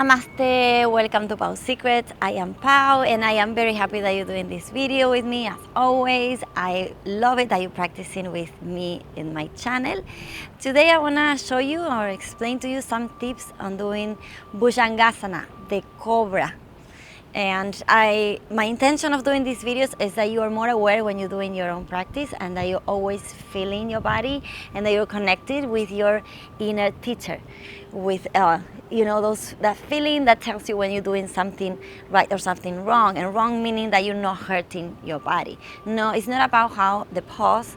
Namaste, welcome to Pau Secrets. I am Pau and I am very happy that you're doing this video with me as always. I love it that you're practicing with me in my channel. Today I want to show you or explain to you some tips on doing bujhangasana, the cobra. And my intention of doing these videos is that you are more aware when you're doing your own practice and that you're always feeling your body and that you're connected with your inner teacher, with that feeling that tells you when you're doing something right or something wrong, and wrong meaning that you're not hurting your body. No, it's not about how the pose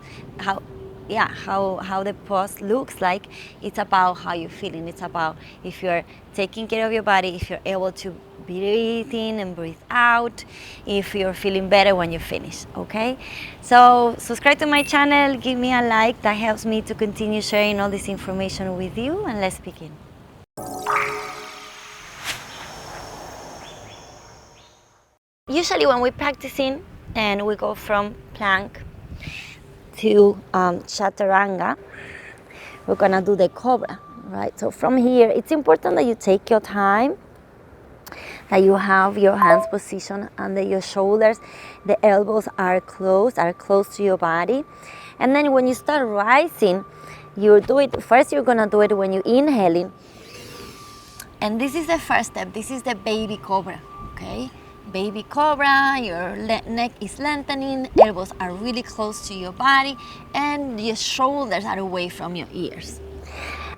looks like. It's about how you're feeling. It's about if you're taking care of your body, if you're able to breathe in and breathe out, if you're feeling better when you finish. Okay, so subscribe to my channel, give me a like, that helps me to continue sharing all this information with you, and let's begin. Usually when we're practicing and we go from plank to chaturanga, we're gonna do the cobra, right? So from here, it's important that you take your time, that you have your hands positioned under your shoulders, the elbows are close to your body. And then when you start rising, you're gonna do it when you're inhaling. And this is the first step. This is the baby cobra, okay? Baby cobra, your neck is lengthening, elbows are really close to your body, and your shoulders are away from your ears.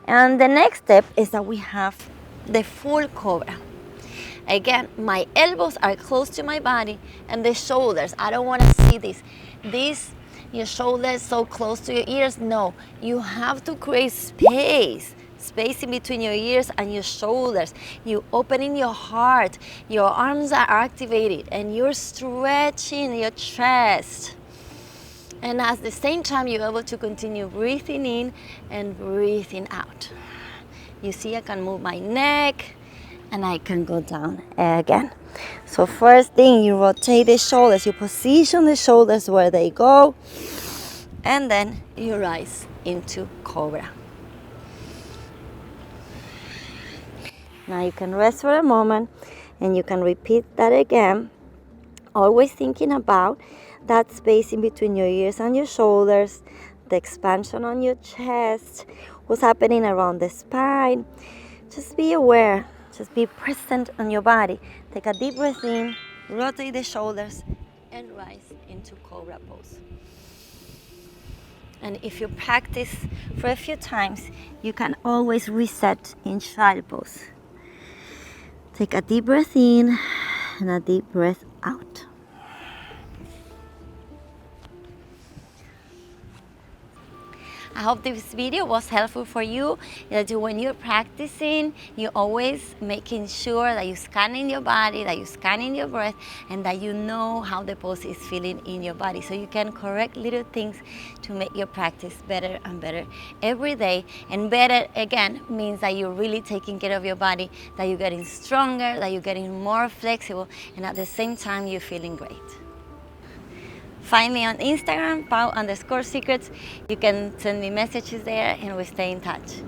And the next step is that we have the full cobra. Again, my elbows are close to my body, and the shoulders, I don't want to see this, your shoulders so close to your ears. No, you have to create space in between your ears and your shoulders. You opening your heart, your arms are activated, and you're stretching your chest. And at the same time, you're able to continue breathing in and breathing out. You see, I can move my neck and I can go down again. So first thing, you rotate the shoulders, you position the shoulders where they go, and then you rise into cobra. Now you can rest for a moment and you can repeat that again, always thinking about that space in between your ears and your shoulders, the expansion on your chest, what's happening around the spine. Just be aware, just be present on your body. Take a deep breath in, rotate the shoulders, and rise into Cobra Pose. And if you practice for a few times, you can always reset in Child Pose. Take a deep breath in and a deep breath out. I hope this video was helpful for you, that when you're practicing, you're always making sure that you're scanning your body, that you're scanning your breath, and that you know how the pose is feeling in your body, so you can correct little things to make your practice better and better every day. And better, again, means that you're really taking care of your body, that you're getting stronger, that you're getting more flexible, and at the same time, you're feeling great. Find me on Instagram, Pau_secrets. You can send me messages there and we stay in touch.